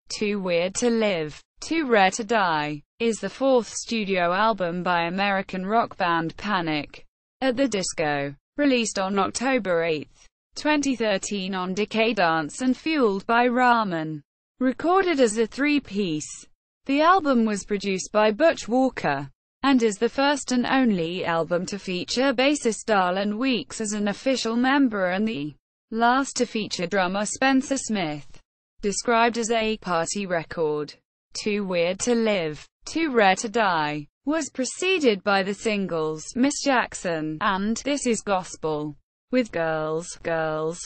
Too Weird to Live, Too Rare to Die, is the fourth studio album by American rock band Panic! At the Disco. Released on October 8, 2013 on Decaydance and Fueled by Ramen. Recorded as a three-piece, the album was produced by Butch Walker, and is the first and only album to feature bassist Dallon Weekes as an official member and the last to feature drummer Spencer Smith. Described as a party record, Too Weird to Live, Too Rare to Die was preceded by the singles Miss Jackson and This Is Gospel, with Girls,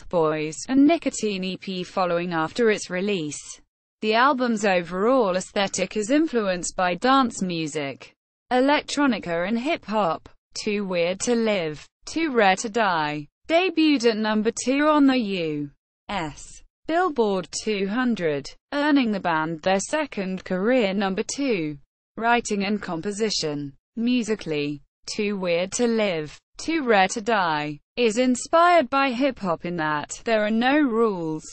Boys, and Nicotine EP following after its release. The album's overall aesthetic is influenced by dance music, electronica and hip-hop. Too Weird to Live, Too Rare to Die debuted at number 2 on the U.S. Billboard 200, earning the band their second career number 2. Writing and composition. Musically, Too Weird to Live, Too Rare to Die is inspired by hip-hop in that there are no rules.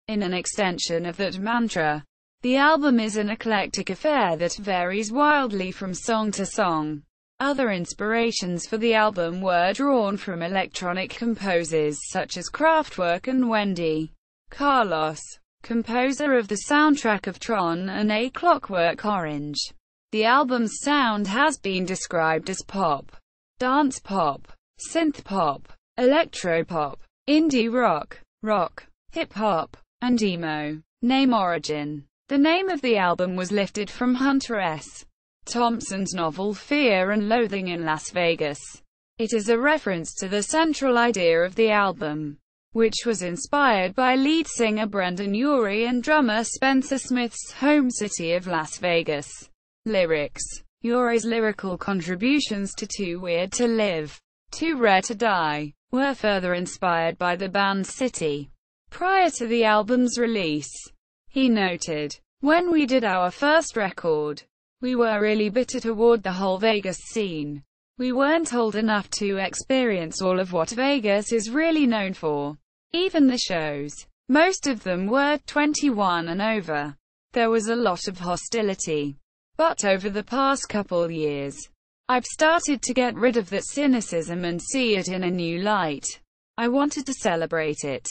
In an extension of that mantra, the album is an eclectic affair that varies wildly from song to song. Other inspirations for the album were drawn from electronic composers such as Kraftwerk and Wendy Carlos, composer of the soundtrack of Tron and A Clockwork Orange. The album's sound has been described as pop, dance pop, synth pop, electropop, indie rock, rock, hip-hop, and emo. Name origin. The name of the album was lifted from Hunter S. Thompson's novel Fear and Loathing in Las Vegas. It is a reference to the central idea of the album, which was inspired by lead singer Brendan Urie and drummer Spencer Smith's home city of Las Vegas. Lyrics. Urie's lyrical contributions to Too Weird to Live, Too Rare to Die were further inspired by the band's city. Prior to the album's release, he noted, "When we did our first record, we were really bitter toward the whole Vegas scene. We weren't old enough to experience all of what Vegas is really known for. Even the shows, most of them were 21 and over. There was a lot of hostility. But over the past couple years, I've started to get rid of that cynicism and see it in a new light. I wanted to celebrate it."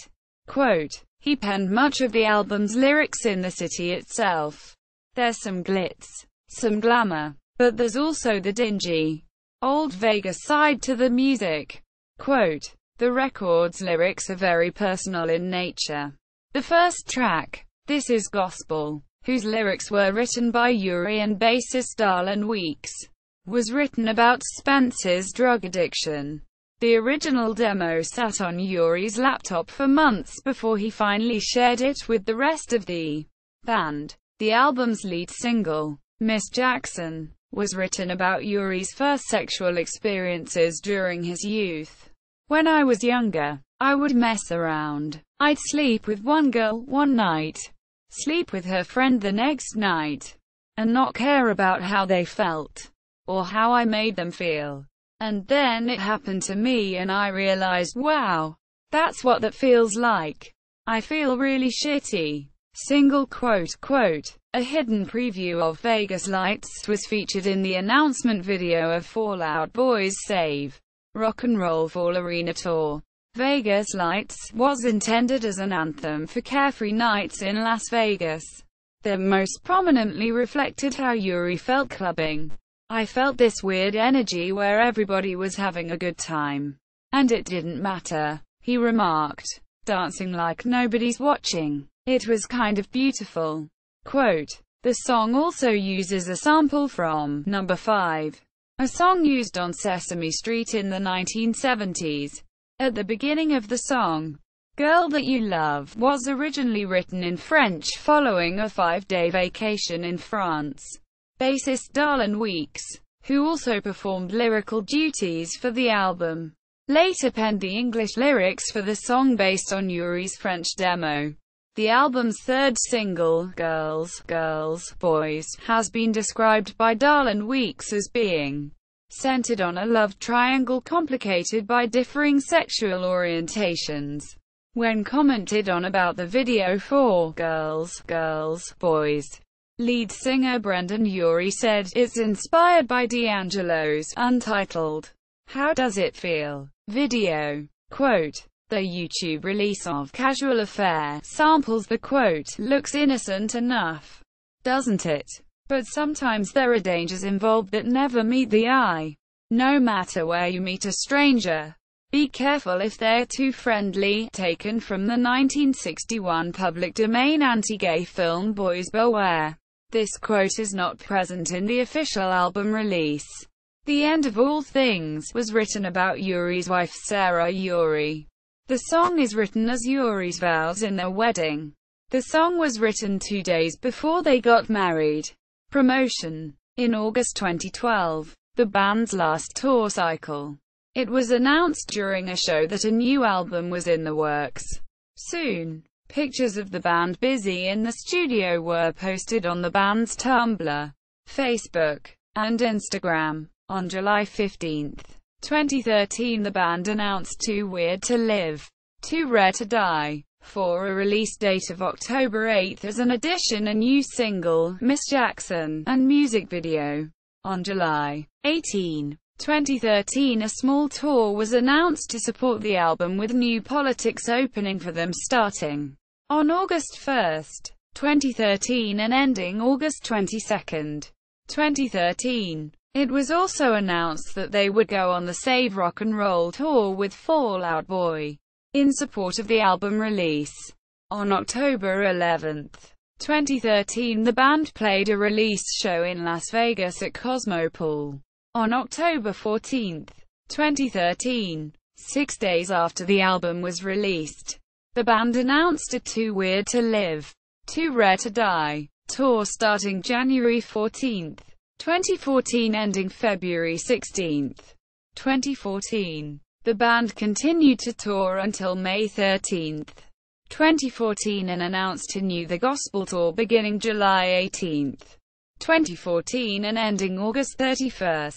Quote, he penned much of the album's lyrics in the city itself. There's some glitz, some glamour, but there's also the dingy, old Vegas side to the music. Quote, the record's lyrics are very personal in nature. The first track, This Is Gospel, whose lyrics were written by Urie and bassist Dallon Weekes, was written about Spencer's drug addiction. The original demo sat on Urie's laptop for months before he finally shared it with the rest of the band. The album's lead single, Miss Jackson, was written about Urie's first sexual experiences during his youth. "When I was younger, I would mess around. I'd sleep with one girl one night, sleep with her friend the next night, and not care about how they felt, or how I made them feel. And then it happened to me and I realized, wow, that's what that feels like. I feel really shitty." Single quote. A hidden preview of Vegas Lights was featured in the announcement video of Fall Out Boy's Save Rock and Roll Fall Arena Tour. Vegas Lights was intended as an anthem for carefree nights in Las Vegas that most prominently reflected how Urie felt clubbing. "I felt this weird energy where everybody was having a good time, and it didn't matter," he remarked, "dancing like nobody's watching. It was kind of beautiful." Quote, the song also uses a sample from Number 5, a song used on Sesame Street in the 1970s. At the beginning of the song, Girl That You Love was originally written in French following a 5-day vacation in France. Bassist Dallon Weekes, who also performed lyrical duties for the album, later penned the English lyrics for the song based on Urie's French demo. The album's third single, Girls, Boys, has been described by Dallon Weekes as being centered on a love triangle complicated by differing sexual orientations. When commented on about the video for Girls, Girls, Boys, lead singer Brendon Urie said, "It's inspired by D'Angelo's Untitled How Does It Feel video." Quote, "The YouTube release of Casual Affair samples the quote, looks innocent enough, doesn't it? But sometimes there are dangers involved that never meet the eye. No matter where you meet a stranger, be careful if they're too friendly." Taken from the 1961 public domain anti-gay film Boys Beware. This quote is not present in the official album release. "The End of All Things" was written about Urie's wife Sarah Urie. The song is written as Urie's vows in their wedding. The song was written 2 days before they got married. Promotion. In August 2012, the band's last tour cycle, it was announced during a show that a new album was in the works. Soon, pictures of the band busy in the studio were posted on the band's Tumblr, Facebook, and Instagram. On July 15, 2013, the band announced Too Weird to Live, Too Rare to Die, for a release date of October 8, as an addition a new single, Miss Jackson, and music video. On July 18, 2013, a small tour was announced to support the album, with New Politics opening for them starting on August 1, 2013 and ending August 22, 2013. It was also announced that they would go on the Save Rock and Roll tour with Fall Out Boy, in support of the album release. On October 11, 2013, the band played a release show in Las Vegas at Cosmopool. On October 14, 2013, 6 days after the album was released, the band announced a Too Weird to Live, Too Rare to Die tour starting January 14, 2014 ending February 16, 2014. The band continued to tour until May 13, 2014 and announced a new The Gospel Tour beginning July 18, 2014 and ending August 31,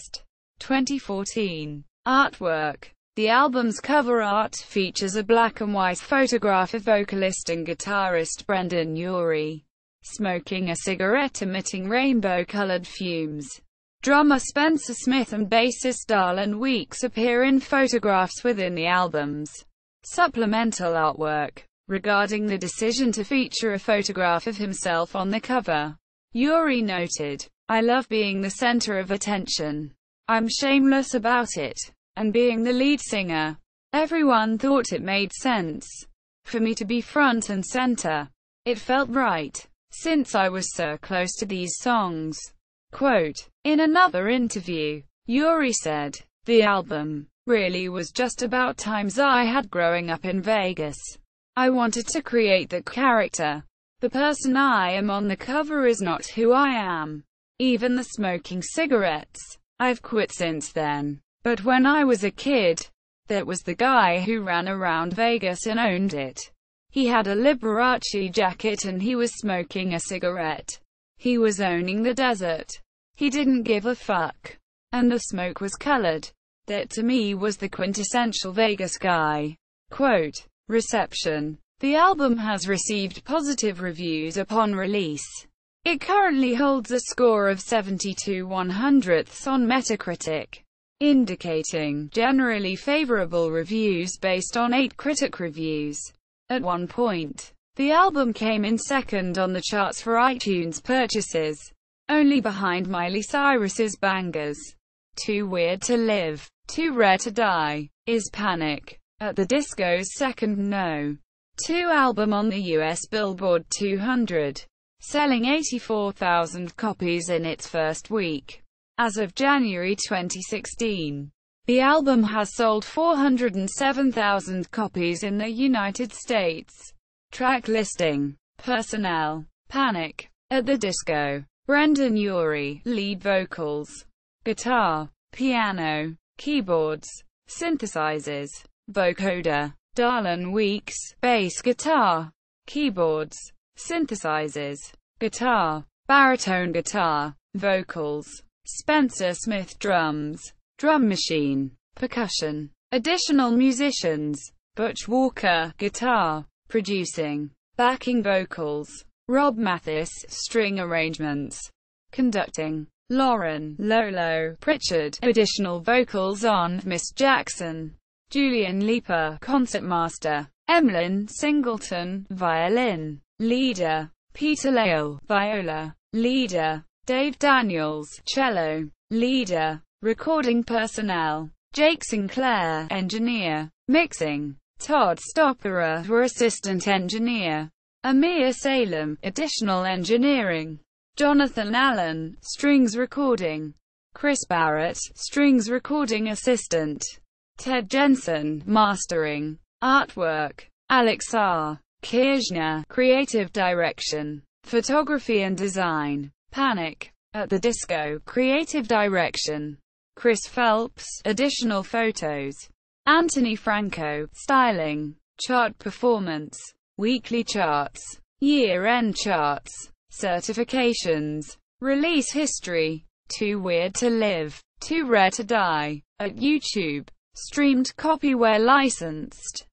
2014. Artwork. The album's cover art features a black and white photograph of vocalist and guitarist Brendon Urie smoking a cigarette emitting rainbow-colored fumes. Drummer Spencer Smith and bassist Dallon Weekes appear in photographs within the album's supplemental artwork. Regarding the decision to feature a photograph of himself on the cover, Urie noted, "I love being the center of attention. I'm shameless about it. And being the lead singer, everyone thought it made sense for me to be front and center. It felt right, since I was so close to these songs." Quote. In another interview, Urie said, "The album really was just about times I had growing up in Vegas. I wanted to create that character. The person I am on the cover is not who I am. Even the smoking cigarettes, I've quit since then. But when I was a kid, that was the guy who ran around Vegas and owned it. He had a Liberace jacket and he was smoking a cigarette. He was owning the desert. He didn't give a fuck. And the smoke was colored. That to me was the quintessential Vegas guy." Quote. Reception. The album has received positive reviews upon release. It currently holds a score of 72/100 on Metacritic, indicating generally favorable reviews based on 8 critic reviews. At one point, the album came in second on the charts for iTunes purchases, only behind Miley Cyrus's bangers Too Weird to Live, Too Rare to Die, Is Panic at the Disco's second No. 2 album on the US Billboard 200, selling 84,000 copies in its first week. As of January 2016, the album has sold 407,000 copies in the United States. Track listing. Personnel. Panic at the Disco. Brendon Urie, lead vocals, guitar, piano, keyboards, synthesizers, vocoder. Dallon Weekes, bass guitar, keyboards, synthesizers, guitar, baritone guitar, vocals. Spencer Smith drums, drum machine, percussion. Additional musicians. Butch Walker, guitar. Producing. Backing vocals. Rob Mathis, string arrangements. Conducting. Lauren Lolo Pritchard, additional vocals on Miss Jackson. Julian Leeper, concertmaster. Emlyn Singleton, violin. Leader. Peter Lale, viola. Leader. Dave Daniels, cello. Leader. Recording personnel. Jake Sinclair, engineer. Mixing. Todd Stopperer, assistant engineer. Amir Salem, additional engineering. Jonathan Allen, strings recording. Chris Barrett, strings recording assistant. Ted Jensen, mastering. Artwork. Alex R. Kirchner, creative direction. Photography and design. Panic at the Disco, creative direction. Chris Phelps, additional photos. Anthony Franco, styling. Chart performance. Weekly charts. Year-end charts. Certifications. Release history. Too Weird to Live. Too Rare to Die. At YouTube. Streamed copy where licensed.